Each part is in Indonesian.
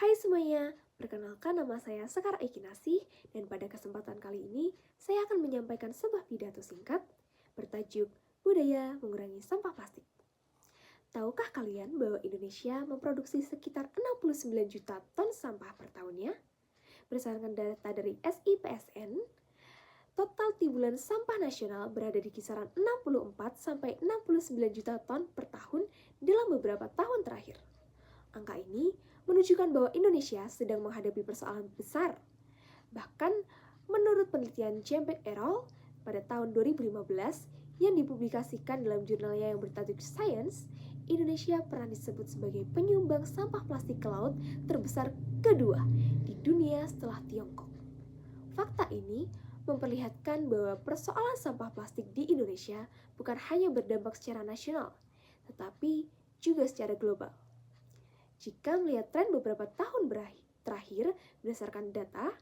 Hai semuanya, perkenalkan nama saya Sekar Aikinasih dan pada kesempatan kali ini saya akan menyampaikan sebuah pidato singkat bertajuk Budaya Mengurangi Sampah Plastik. Tahukah kalian bahwa Indonesia memproduksi sekitar 69 juta ton sampah per tahunnya? Berdasarkan data dari SIPSN, total timbulan sampah nasional berada di kisaran 64 sampai 69 juta ton per tahun dalam beberapa tahun terakhir. Angka ini menunjukkan bahwa Indonesia sedang menghadapi persoalan besar. Bahkan, menurut penelitian Jambek et al. Pada tahun 2015 yang dipublikasikan dalam jurnalnya yang bertajuk Science, Indonesia pernah disebut sebagai penyumbang sampah plastik ke laut terbesar kedua di dunia setelah Tiongkok. Fakta ini memperlihatkan bahwa persoalan sampah plastik di Indonesia bukan hanya berdampak secara nasional, tetapi juga secara global. Jika melihat tren beberapa tahun terakhir berdasarkan data,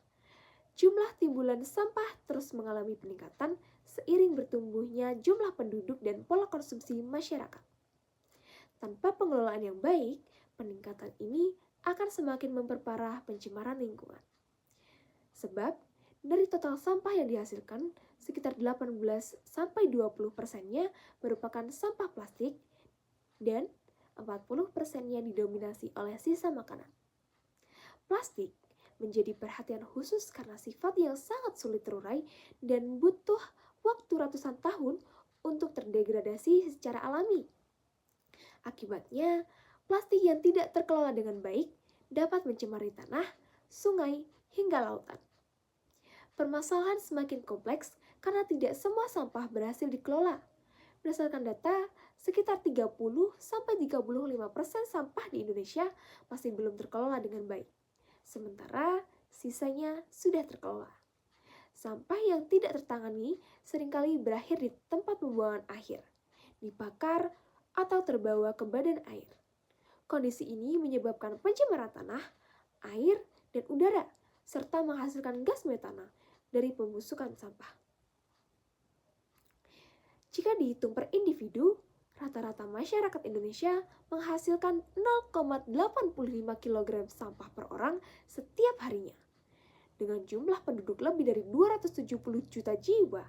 jumlah timbulan sampah terus mengalami peningkatan seiring bertumbuhnya jumlah penduduk dan pola konsumsi masyarakat. Tanpa pengelolaan yang baik, peningkatan ini akan semakin memperparah pencemaran lingkungan. Sebab, dari total sampah yang dihasilkan, sekitar 18-20% merupakan sampah plastik dan 40%-nya didominasi oleh sisa makanan. Plastik menjadi perhatian khusus karena sifat yang sangat sulit terurai dan butuh waktu ratusan tahun untuk terdegradasi secara alami. Akibatnya, plastik yang tidak terkelola dengan baik dapat mencemari tanah, sungai, hingga lautan. Permasalahan semakin kompleks karena tidak semua sampah berhasil dikelola. Berdasarkan data, sekitar 30-35% sampah di Indonesia masih belum terkelola dengan baik. Sementara sisanya sudah terkelola. Sampah yang tidak tertangani seringkali berakhir di tempat pembuangan akhir, dibakar atau terbawa ke badan air. Kondisi ini menyebabkan pencemaran tanah, air, dan udara, serta menghasilkan gas metana dari pembusukan sampah. Jika dihitung per individu, rata-rata masyarakat Indonesia menghasilkan 0,85 kg sampah per orang setiap harinya. Dengan jumlah penduduk lebih dari 270 juta jiwa,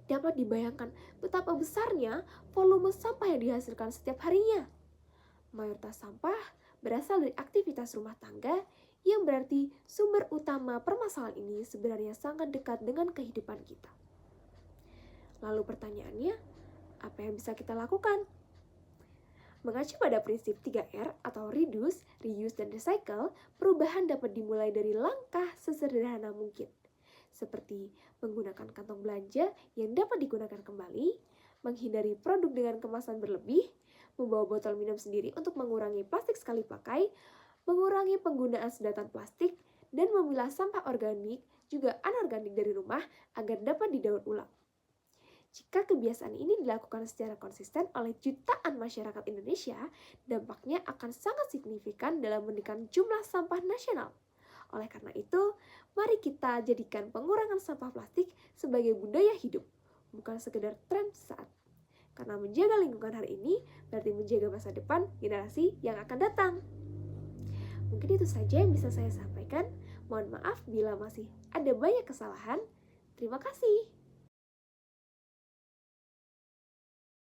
dapat dibayangkan betapa besarnya volume sampah yang dihasilkan setiap harinya. Mayoritas sampah berasal dari aktivitas rumah tangga, yang berarti sumber utama permasalahan ini sebenarnya sangat dekat dengan kehidupan kita. Lalu pertanyaannya, apa yang bisa kita lakukan? Mengacu pada prinsip 3R atau Reduce, Reuse, dan Recycle, perubahan dapat dimulai dari langkah sesederhana mungkin, seperti menggunakan kantong belanja yang dapat digunakan kembali, menghindari produk dengan kemasan berlebih, membawa botol minum sendiri untuk mengurangi plastik sekali pakai, mengurangi penggunaan sedotan plastik, dan memilah sampah organik juga anorganik dari rumah agar dapat didaur ulang. Jika kebiasaan ini dilakukan secara konsisten oleh jutaan masyarakat Indonesia, dampaknya akan sangat signifikan dalam menekan jumlah sampah nasional. Oleh karena itu, mari kita jadikan pengurangan sampah plastik sebagai budaya hidup, bukan sekedar tren saat. Karena menjaga lingkungan hari ini berarti menjaga masa depan generasi yang akan datang. Mungkin itu saja yang bisa saya sampaikan. Mohon maaf bila masih ada banyak kesalahan. Terima kasih.